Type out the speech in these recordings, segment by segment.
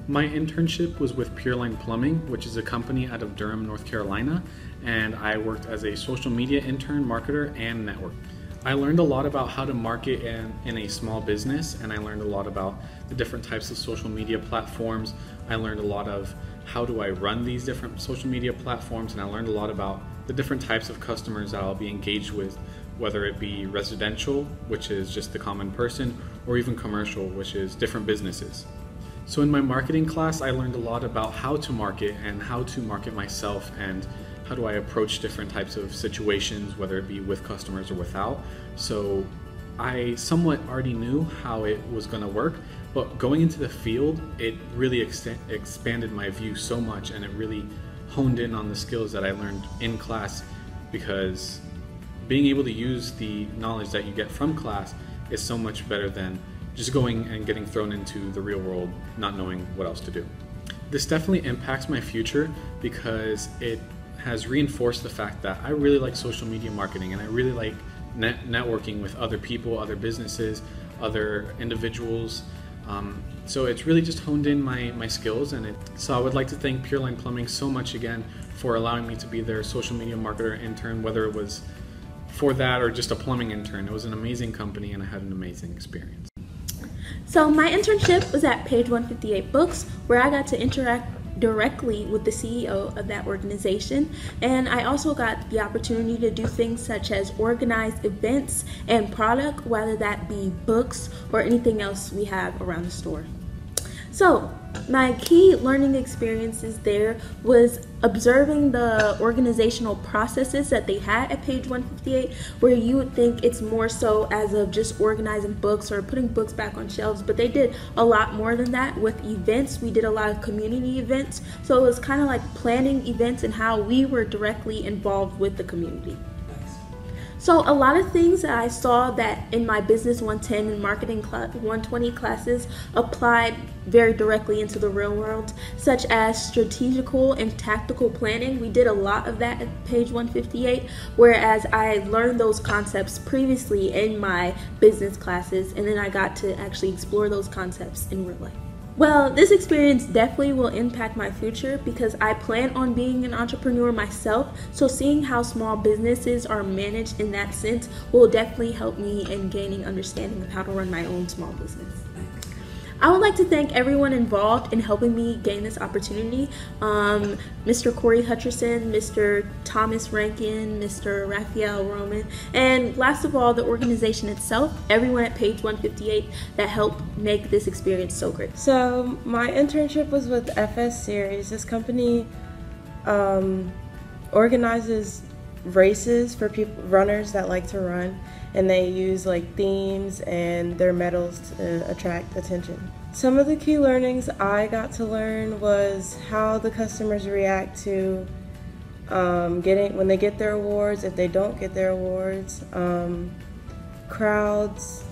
My internship was with Pureline Plumbing, which is a company out of Durham, North Carolina, and I worked as a social media intern, marketer, and network. I learned a lot about how to market in a small business, and I learned a lot about the different types of social media platforms. I learned a lot of how do I run these different social media platforms, and I learned a lot about the different types of customers that I'll be engaged with, whether it be residential, which is just the common person, or even commercial, which is different businesses. So in my marketing class, I learned a lot about how to market and how to market myself, and how do I approach different types of situations, whether it be with customers or without. So I somewhat already knew how it was going to work, but going into the field, it really expanded my view so much, and it really honed in on the skills that I learned in class, because being able to use the knowledge that you get from class is so much better than just going and getting thrown into the real world, not knowing what else to do. This definitely impacts my future because it has reinforced the fact that I really like social media marketing, and I really like networking with other people, other businesses, other individuals. So it's really just honed in my skills, so I would like to thank Pureline Plumbing so much again for allowing me to be their social media marketer intern, whether it was for that or just a plumbing intern. It was an amazing company, and I had an amazing experience. So my internship was at Page 158 Books, where I got to interact directly with the CEO of that organization, and I also got the opportunity to do things such as organize events and product, whether that be books or anything else we have around the store. So my key learning experiences there was observing the organizational processes that they had at Page 158, where you would think it's more so as of just organizing books or putting books back on shelves, but they did a lot more than that with events. We did a lot of community events, so it was kind of like planning events and how we were directly involved with the community. So a lot of things that I saw that in my Business 110 and Marketing 120 classes applied very directly into the real world, such as strategical and tactical planning. We did a lot of that at Page 158, whereas I learned those concepts previously in my business classes, and then I got to actually explore those concepts in real life. Well, this experience definitely will impact my future because I plan on being an entrepreneur myself, so seeing how small businesses are managed in that sense will definitely help me in gaining understanding of how to run my own small business. I would like to thank everyone involved in helping me gain this opportunity. Mr. Corey Hutcherson, Mr. Thomas Rankin, Mr. Raphael Roman, and last of all, the organization itself, everyone at Page 158 that helped make this experience so great. So my internship was with FS Series. This company organizes races for runners that like to run, and they use like themes and their medals to attract attention. Some of the key learnings I got to learn was how the customers react to when they get their awards, if they don't get their awards, crowds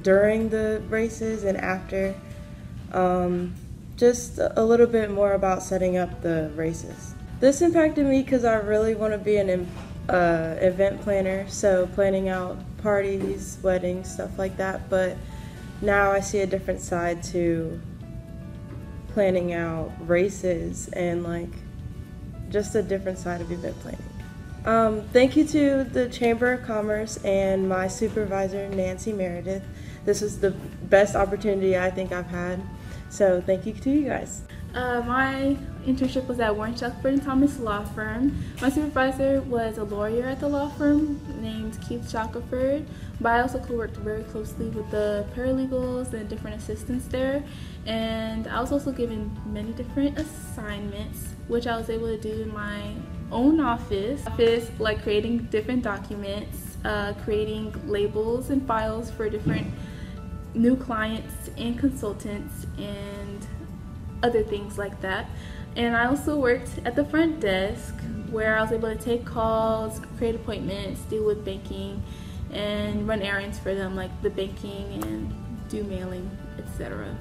during the races and after, just a little bit more about setting up the races. This impacted me because I really want to be an event planner, so planning out parties, weddings, stuff like that, but now I see a different side to planning out races and like just a different side of event planning. Thank you to the Chamber of Commerce and my supervisor, Nancy Meredith. This was the best opportunity I think I've had, so thank you to you guys. My internship was at Warren Shuckford & Thomas Law Firm. My supervisor was a lawyer at the law firm named Keith Shackelford, but I also worked very closely with the paralegals and different assistants there. And I was also given many different assignments, which I was able to do in my own office, like creating different documents, creating labels and files for different new clients and consultants, and other things like that. And I also worked at the front desk, where I was able to take calls, create appointments, deal with banking, and run errands for them, like the banking and do mailing, etc.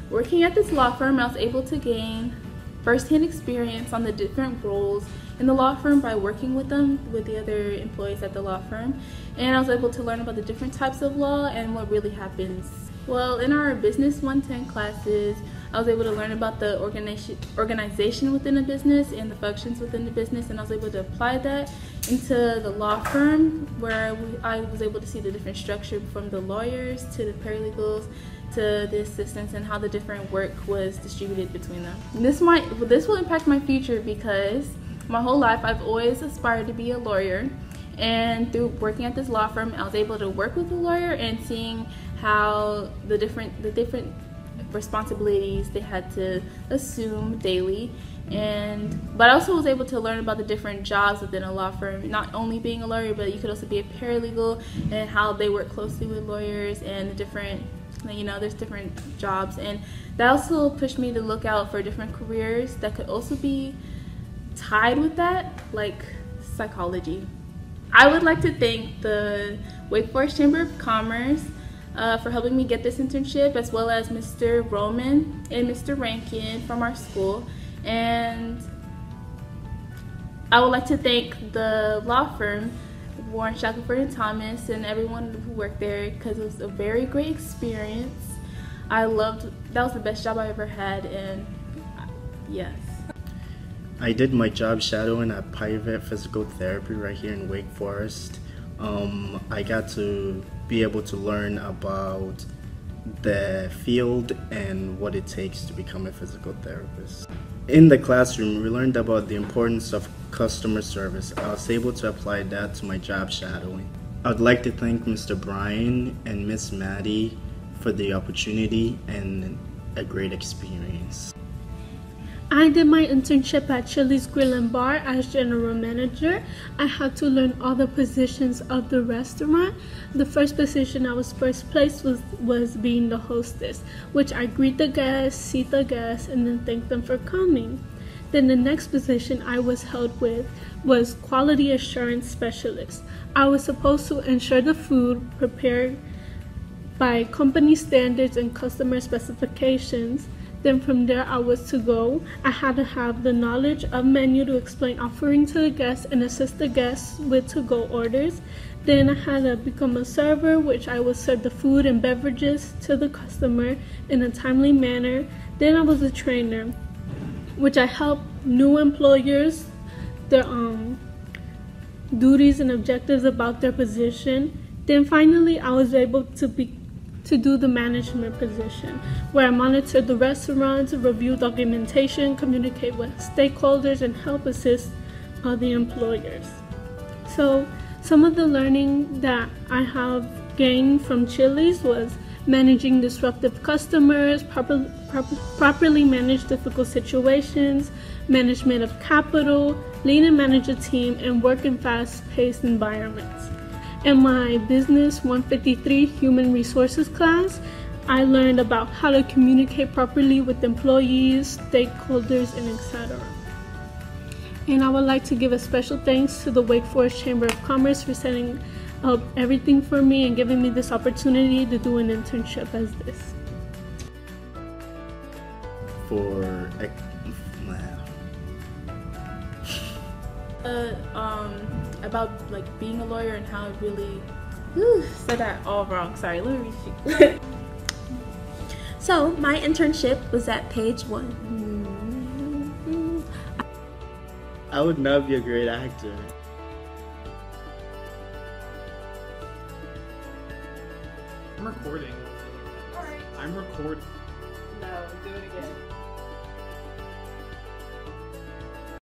Working at this law firm, I was able to gain first-hand experience on the different roles in the law firm by working with them, with the other employees at the law firm. And I was able to learn about the different types of law and what really happens Well, in our Business 110 classes, I was able to learn about the organization within a business and the functions within the business, and I was able to apply that into the law firm, where I was able to see the different structure from the lawyers to the paralegals to the assistants and how the different work was distributed between them. This will impact my future because my whole life I've always aspired to be a lawyer, and through working at this law firm I was able to work with a lawyer and seeing how the different responsibilities they had to assume daily, but I also was able to learn about the different jobs within a law firm, not only being a lawyer, but you could also be a paralegal and how they work closely with lawyers and the different, there's different jobs, and that also pushed me to look out for different careers that could also be tied with that, like psychology. I would like to thank the Wake Forest Chamber of Commerce for helping me get this internship, as well as Mr. Roman and Mr. Rankin from our school. And I would like to thank the law firm, Warren, Shackelford and Thomas, and everyone who worked there, because it was a very great experience. That was the best job I ever had, and yes. I did my job shadowing at private physical therapy right here in Wake Forest. I got to be able to learn about the field and what it takes to become a physical therapist. In the classroom, we learned about the importance of customer service. I was able to apply that to my job shadowing. I'd like to thank Mr. Brian and Miss Maddie for the opportunity and a great experience. I did my internship at Chili's Grill and Bar as general manager. I had to learn all the positions of the restaurant. The first position I was first placed was being the hostess, which I greet the guests, seat the guests, and then thank them for coming. Then the next position I was held with was quality assurance specialist. I was supposed to ensure the food prepared by company standards and customer specifications. Then from there I was to go. I had to have the knowledge of menu to explain offering to the guests and assist the guests with to-go orders. Then I had to become a server, which I would serve the food and beverages to the customer in a timely manner. Then I was a trainer, which I helped new employers, their duties and objectives about their position. Then finally I was able to do the management position, where I monitor the restaurants, review documentation, communicate with stakeholders, and help assist the employers. So some of the learning that I have gained from Chili's was managing disruptive customers, properly manage difficult situations, management of capital, lead and manage a team, and work in fast-paced environments. In my Business 153 Human Resources class, I learned about how to communicate properly with employees, stakeholders, and etc. And I would like to give a special thanks to the Wake Forest Chamber of Commerce for setting up everything for me and giving me this opportunity to do an internship as this. About like being a lawyer and how it really said that all wrong. Sorry, let me repeat. So my internship was at Page 1. I would not be a great actor. I'm recording. Alright. I'm recording. No, do it again.